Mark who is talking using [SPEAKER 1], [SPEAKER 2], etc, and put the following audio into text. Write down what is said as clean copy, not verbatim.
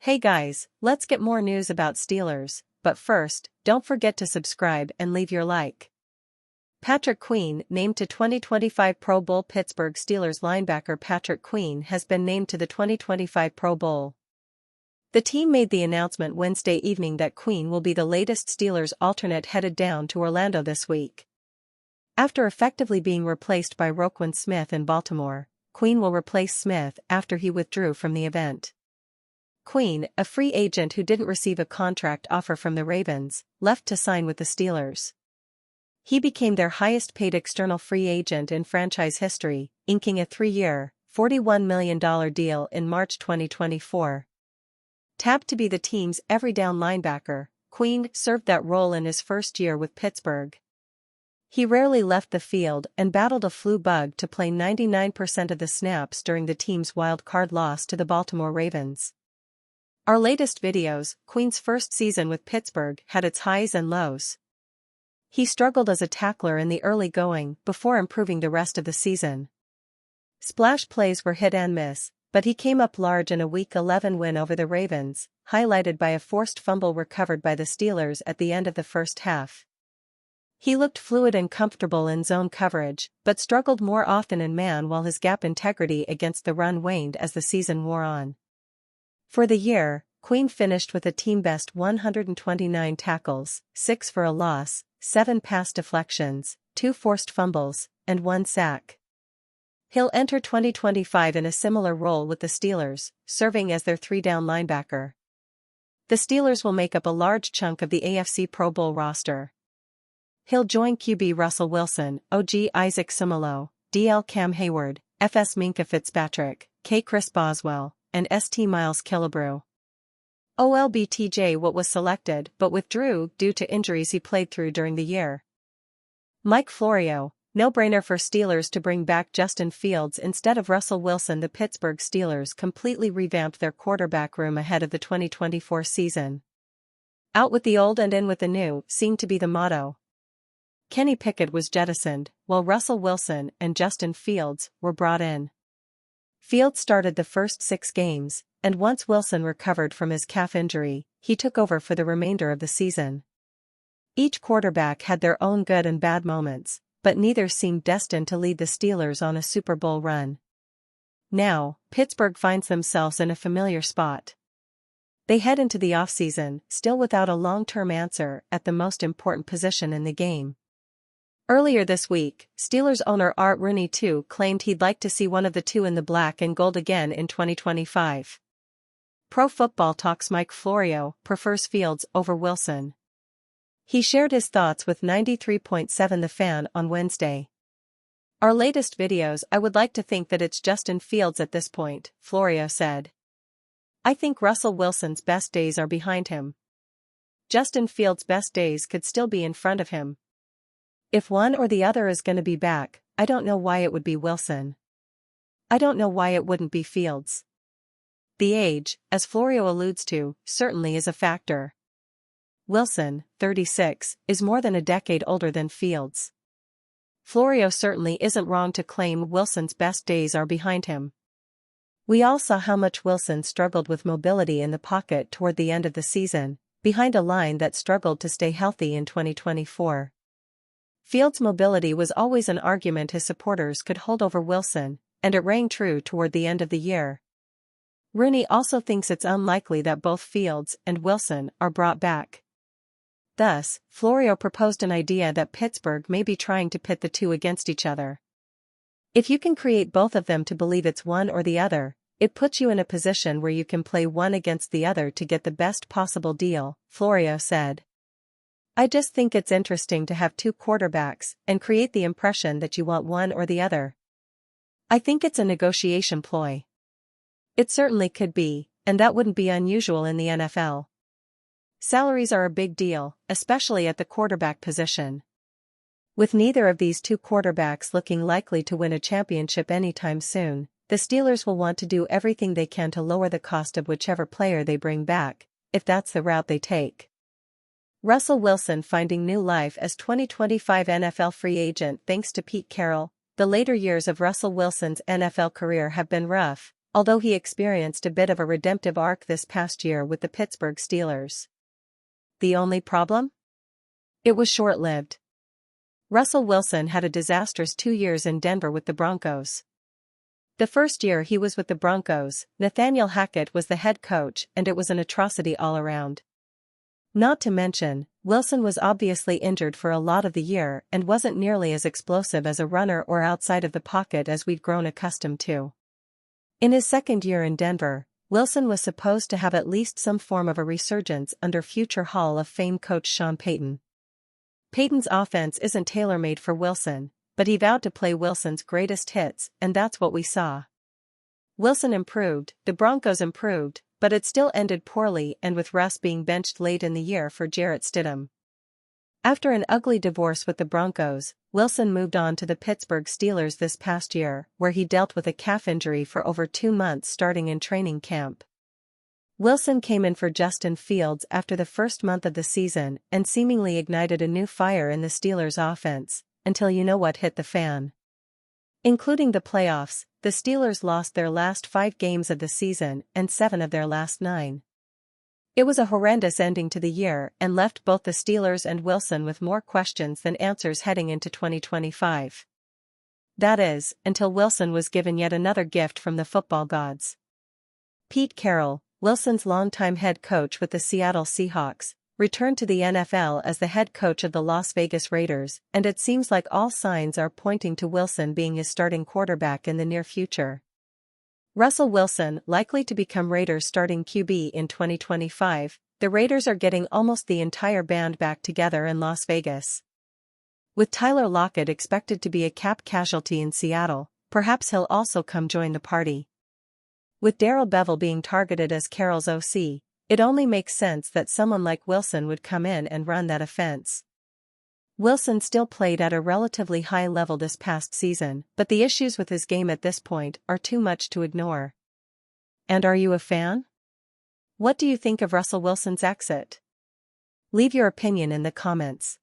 [SPEAKER 1] Hey guys, let's get more news about Steelers, but first, don't forget to subscribe and leave your like. Patrick Queen named to 2025 Pro Bowl. Pittsburgh Steelers linebacker Patrick Queen has been named to the 2025 Pro Bowl. The team made the announcement Wednesday evening that Queen will be the latest Steelers alternate headed down to Orlando this week. After effectively being replaced by Roquan Smith in Baltimore, Queen will replace Smith after he withdrew from the event. Queen, a free agent who didn't receive a contract offer from the Ravens, left to sign with the Steelers. He became their highest-paid external free agent in franchise history, inking a 3-year, $41 million deal in March 2024. Tapped to be the team's every-down linebacker, Queen served that role in his first year with Pittsburgh. He rarely left the field and battled a flu bug to play 99% of the snaps during the team's wild-card loss to the Baltimore Ravens. Our latest videos, Queen's first season with Pittsburgh had its highs and lows. He struggled as a tackler in the early going before improving the rest of the season. Splash plays were hit and miss, but he came up large in a Week 11 win over the Ravens, highlighted by a forced fumble recovered by the Steelers at the end of the first half. He looked fluid and comfortable in zone coverage, but struggled more often in man while his gap integrity against the run waned as the season wore on. For the year, Queen finished with a team-best 129 tackles, 6 for a loss, 7 pass deflections, 2 forced fumbles, and 1 sack. He'll enter 2025 in a similar role with the Steelers, serving as their 3-down linebacker. The Steelers will make up a large chunk of the AFC Pro Bowl roster. He'll join QB Russell Wilson, OG Isaac Seumalo, DL Cam Hayward, FS Minkah Fitzpatrick, K Chris Boswell, and ST Miles Killebrew. OLBTJ Watt was selected but withdrew due to injuries he played through during the year. Mike Florio, no-brainer for Steelers to bring back Justin Fields instead of Russell Wilson. The Pittsburgh Steelers completely revamped their quarterback room ahead of the 2024 season. Out with the old and in with the new seemed to be the motto. Kenny Pickett was jettisoned, while Russell Wilson and Justin Fields were brought in. Fields started the first 6 games, and once Wilson recovered from his calf injury, he took over for the remainder of the season. Each quarterback had their own good and bad moments, but neither seemed destined to lead the Steelers on a Super Bowl run. Now, Pittsburgh finds themselves in a familiar spot. They head into the offseason still without a long-term answer at the most important position in the game. Earlier this week, Steelers owner Art Rooney too claimed he'd like to see one of the two in the black and gold again in 2025. Pro Football Talk's Mike Florio prefers Fields over Wilson. He shared his thoughts with 93.7 The Fan on Wednesday. Our latest videos. I would like to think that it's Justin Fields at this point, Florio said. I think Russell Wilson's best days are behind him. Justin Fields' best days could still be in front of him. If one or the other is going to be back, I don't know why it would be Wilson. I don't know why it wouldn't be Fields. The age, as Florio alludes to, certainly is a factor. Wilson, 36, is more than a decade older than Fields. Florio certainly isn't wrong to claim Wilson's best days are behind him. We all saw how much Wilson struggled with mobility in the pocket toward the end of the season, behind a line that struggled to stay healthy in 2024. Fields' mobility was always an argument his supporters could hold over Wilson, and it rang true toward the end of the year. Rooney also thinks it's unlikely that both Fields and Wilson are brought back. Thus, Florio proposed an idea that Pittsburgh may be trying to pit the two against each other. If you can create both of them to believe it's one or the other, it puts you in a position where you can play one against the other to get the best possible deal, Florio said. I just think it's interesting to have 2 quarterbacks and create the impression that you want one or the other. I think it's a negotiation ploy. It certainly could be, and that wouldn't be unusual in the NFL. Salaries are a big deal, especially at the quarterback position. With neither of these 2 quarterbacks looking likely to win a championship anytime soon, the Steelers will want to do everything they can to lower the cost of whichever player they bring back, if that's the route they take. Russell Wilson finding new life as 2025 NFL free agent thanks to Pete Carroll. The later years of Russell Wilson's NFL career have been rough, although he experienced a bit of a redemptive arc this past year with the Pittsburgh Steelers. The only problem? It was short-lived. Russell Wilson had a disastrous 2 years in Denver with the Broncos. The first year he was with the Broncos, Nathaniel Hackett was the head coach, and it was an atrocity all around. Not to mention, Wilson was obviously injured for a lot of the year and wasn't nearly as explosive as a runner or outside of the pocket as we'd grown accustomed to. In his second year in Denver, Wilson was supposed to have at least some form of a resurgence under future Hall of Fame coach Sean Payton. Payton's offense isn't tailor-made for Wilson, but he vowed to play Wilson's greatest hits, and that's what we saw. Wilson improved, the Broncos improved, but it still ended poorly and with Russ being benched late in the year for Jarrett Stidham. After an ugly divorce with the Broncos, Wilson moved on to the Pittsburgh Steelers this past year, where he dealt with a calf injury for over 2 months starting in training camp. Wilson came in for Justin Fields after the first month of the season and seemingly ignited a new fire in the Steelers' offense, until you know what hit the fan. Including the playoffs, the Steelers lost their last 5 games of the season and 7 of their last 9. It was a horrendous ending to the year and left both the Steelers and Wilson with more questions than answers heading into 2025. That is, until Wilson was given yet another gift from the football gods. Pete Carroll, Wilson's longtime head coach with the Seattle Seahawks, returned to the NFL as the head coach of the Las Vegas Raiders, and it seems like all signs are pointing to Wilson being his starting quarterback in the near future. Russell Wilson likely to become Raiders' starting QB in 2025, the Raiders are getting almost the entire band back together in Las Vegas. With Tyler Lockett expected to be a cap casualty in Seattle, perhaps he'll also come join the party. With Darrell Bevell being targeted as Carroll's OC, it only makes sense that someone like Wilson would come in and run that offense. Wilson still played at a relatively high level this past season, but the issues with his game at this point are too much to ignore. And are you a fan? What do you think of Russell Wilson's exit? Leave your opinion in the comments.